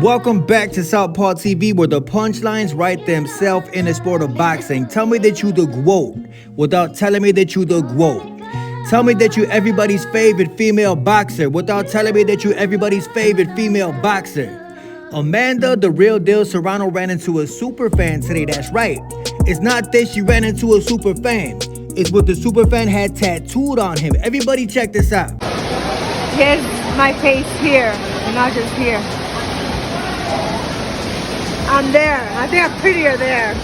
Welcome back to Southpaw TV, where the punchlines write themselves in the sport of boxing. Tell me that you the GOAT without telling me that you the GOAT. Tell me that you everybody's favorite female boxer without telling me that you everybody's favorite female boxer. Amanda, the real deal Serrano, ran into a super fan today. That's right. It's not that she ran into a super fan. It's what the super fan had tattooed on him. Everybody check this out. Here's my face here, and not just here. I'm there. I think I'm prettier there.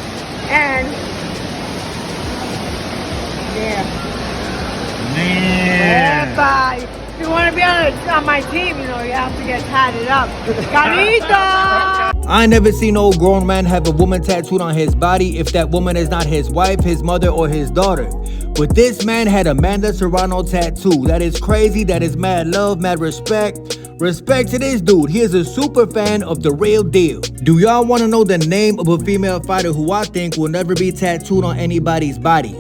And there. Man. If you want to be on my team, you know, you have to get tatted up. Carita! I ain't never seen no grown man have a woman tattooed on his body if that woman is not his wife, his mother, or his daughter. But this man had Amanda Serrano tattoo. That is crazy. That is mad love, mad respect. Respect to this dude. He is a super fan of the real deal. Do y'all want to know the name of a female fighter who I think will never be tattooed on anybody's body?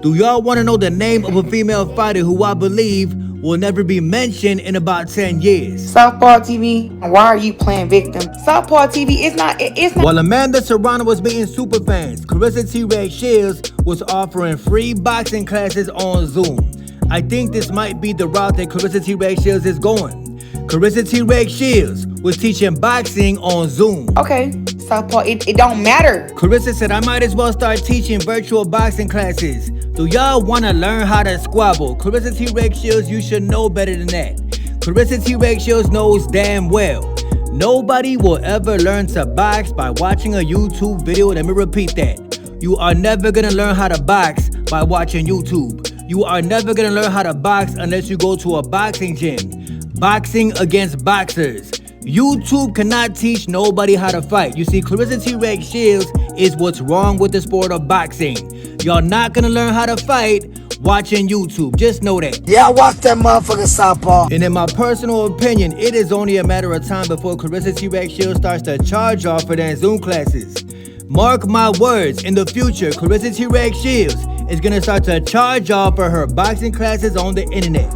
Do y'all want to know the name of a female fighter who I believe will never be mentioned in about 10 years? Southpaw TV, why are you playing victim? Southpaw TV, it's not. While Amanda Serrano was meeting super fans, Carissa T-Rex Shields was offering free boxing classes on Zoom. I think this might be the route that Carissa T-Rex Shields is going. Carissa T-Rex Shields was teaching boxing on Zoom. Okay, Southpaw, it don't matter. Carissa said, I might as well start teaching virtual boxing classes. Do y'all want to learn how to squabble? Carissa T-Rex Shields, you should know better than that. Carissa T-Rex Shields knows damn well. Nobody will ever learn to box by watching a YouTube video. Let me repeat that. You are never going to learn how to box by watching YouTube. You are never going to learn how to box unless you go to a boxing gym. Boxing against boxers. YouTube cannot teach nobody how to fight. You see, Carissa T-Rex Shields is what's wrong with the sport of boxing. Y'all not gonna learn how to fight watching YouTube. Just know that. Yeah, watch that motherfucker Southpaw. And in my personal opinion, it is only a matter of time before Carissa T-Rex Shields starts to charge off for their Zoom classes. Mark my words, in the future, Carissa T-Rex Shields is gonna start to charge off for her boxing classes on the internet.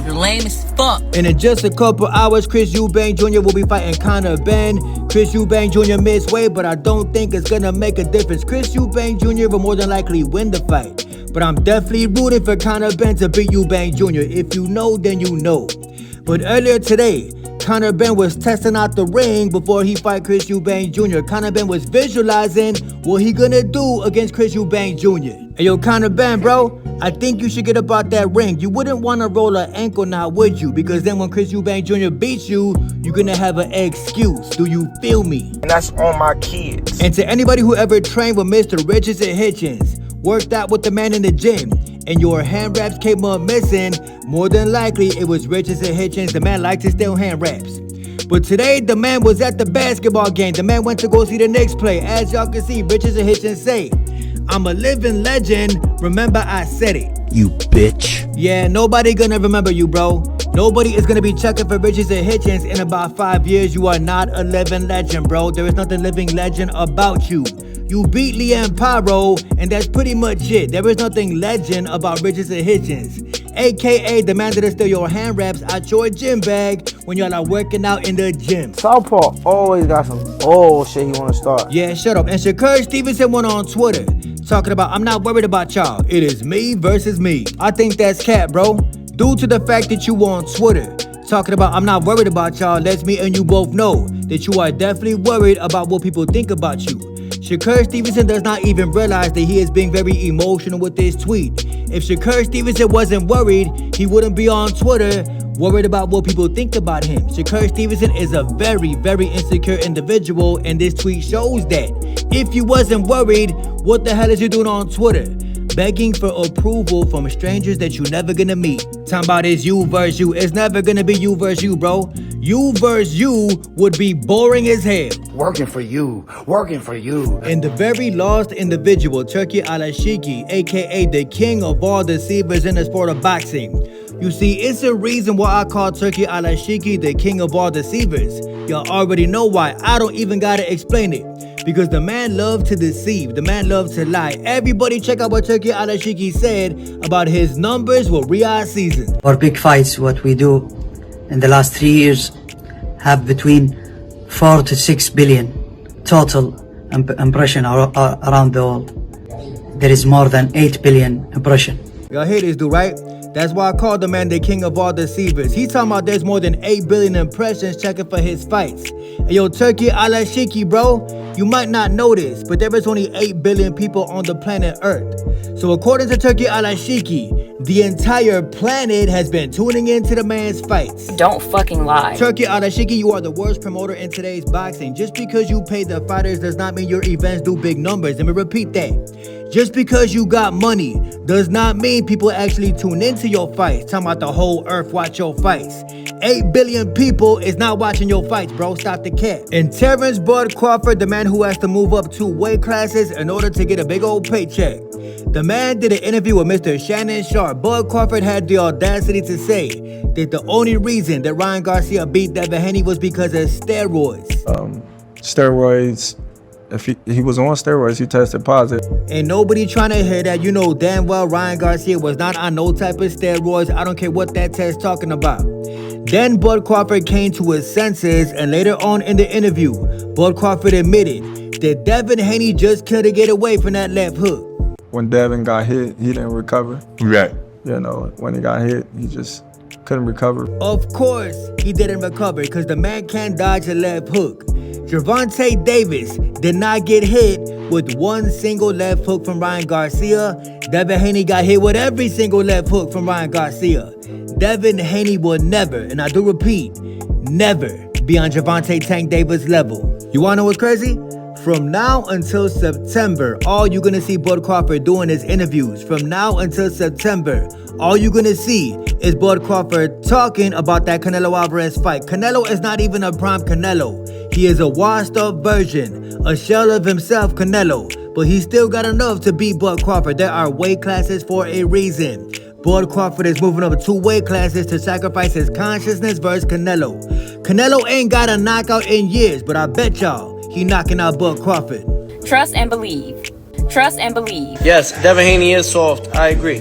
You're lame as fuck. And in just a couple hours, Chris Eubank Jr. will be fighting Conor Ben. Chris Eubank Jr. missed weight, but I don't think it's gonna make a difference. Chris Eubank Jr. will more than likely win the fight. But I'm definitely rooting for Conor Ben to beat Eubank Jr. If you know, then you know. But earlier today, Conor Ben was testing out the ring before he fight Chris Eubank Jr. Conor Ben was visualizing what he gonna do against Chris Eubank Jr. Hey yo, Conor Ben, bro, I think you should get up out that ring. You wouldn't want to roll an ankle now, would you? Because then when Chris Eubank Jr. beats you, you're gonna have an excuse. Do you feel me? And that's on my kids. And to anybody who ever trained with Mr. Richardson Hitchens, worked out with the man in the gym, and your hand wraps came up missing, more than likely it was Richardson Hitchens. The man liked to steal hand wraps. But today, the man was at the basketball game. The man went to go see the Knicks play. As y'all can see, Richardson Hitchens say, I'm a living legend. Remember, I said it. You bitch. Yeah, nobody gonna remember you, bro. Nobody is gonna be checking for Richardson Hitchens in about 5 years. You are not a living legend, bro. There is nothing living legend about you. You beat Liam Pyro, and that's pretty much it. There is nothing legend about Richardson Hitchens, aka the man that'll steal your hand wraps out your gym bag when y'all are working out in the gym. Southpaw always got some bullshit he wanna start. Yeah, shut up. And Shakur Stevenson went on Twitter talking about, I'm not worried about y'all. It is me versus me. I think that's cat, bro. Due to the fact that you on Twitter talking about, I'm not worried about y'all, lets me and you both know that you are definitely worried about what people think about you. Shakur Stevenson does not even realize that he is being very emotional with this tweet. If Shakur Stevenson wasn't worried, he wouldn't be on Twitter worried about what people think about him. Shakur Stevenson is a very, very insecure individual, and this tweet shows that. If you wasn't worried, what the hell is you doing on Twitter? Begging for approval from strangers that you never gonna meet. Talking about it's you versus you. It's never gonna be you versus you, bro. You versus you would be boring as hell. Working for you. Working for you. And the very lost individual, Turki Alashiki, aka the king of all deceivers in the sport of boxing. You see, it's a reason why I call Turki Alashiki the king of all deceivers. Y'all already know why. I don't even gotta explain it. Because the man loves to deceive. The man loves to lie. Everybody check out what Turki Alashiki said about his numbers with Riyadh season. For big fights, what we do in the last 3 years have between 4 to 6 billion total impression around the world. There is more than 8 billion impression. Y'all hear this dude, right? That's why I call the man the king of all deceivers. He's talking about there's more than 8 billion impressions checking for his fights. And yo, Turkey Alashiki, bro, you might not know this, but there is only 8 billion people on the planet Earth. So according to Turkey Alashiki, the entire planet has been tuning into the man's fights. Don't fucking lie. Turkey Alashiki, you are the worst promoter in today's boxing. Just because you pay the fighters does not mean your events do big numbers. Let me repeat that. Just because you got money does not mean people actually tune into your fights. Talking about the whole earth watch your fights. 8 billion people is not watching your fights, bro. Stop the cap. And Terence Bud Crawford, the man who has to move up 2 weight classes in order to get a big old paycheck. The man did an interview with Mr. Shannon Sharp. Bud Crawford had the audacity to say that the only reason that Ryan Garcia beat Devin Haney was because of steroids. Steroids. If he was on steroids, he tested positive. Ain't nobody trying to hear that. You know damn well Ryan Garcia was not on no type of steroids. I don't care what that test talking about. Then Bud Crawford came to his senses, and later on in the interview, Bud Crawford admitted that Devin Haney just couldn't get away from that left hook. When Devin got hit, he didn't recover. Right. You know, when he got hit, he just couldn't recover. Of course, he didn't recover because the man can't dodge a left hook. Gervonta Davis did not get hit with one single left hook from Ryan Garcia. Devin Haney got hit with every single left hook from Ryan Garcia. Devin Haney will never, and I do repeat, never be on Gervonta Tank Davis level. You wanna know what's crazy? From now until September, all you're gonna see Bud Crawford doing is interviews. From now until September, all you're gonna see is Bud Crawford talking about that Canelo Alvarez fight. Canelo is not even a prime Canelo. He is a washed up version, a shell of himself, Canelo. But he still got enough to beat Bud Crawford. There are weight classes for a reason. Bud Crawford is moving up 2 weight classes to sacrifice his consciousness versus Canelo. Canelo ain't got a knockout in years, but I bet y'all he knocking out Bud Crawford. Trust and believe. Trust and believe. Yes, Devin Haney is soft. I agree.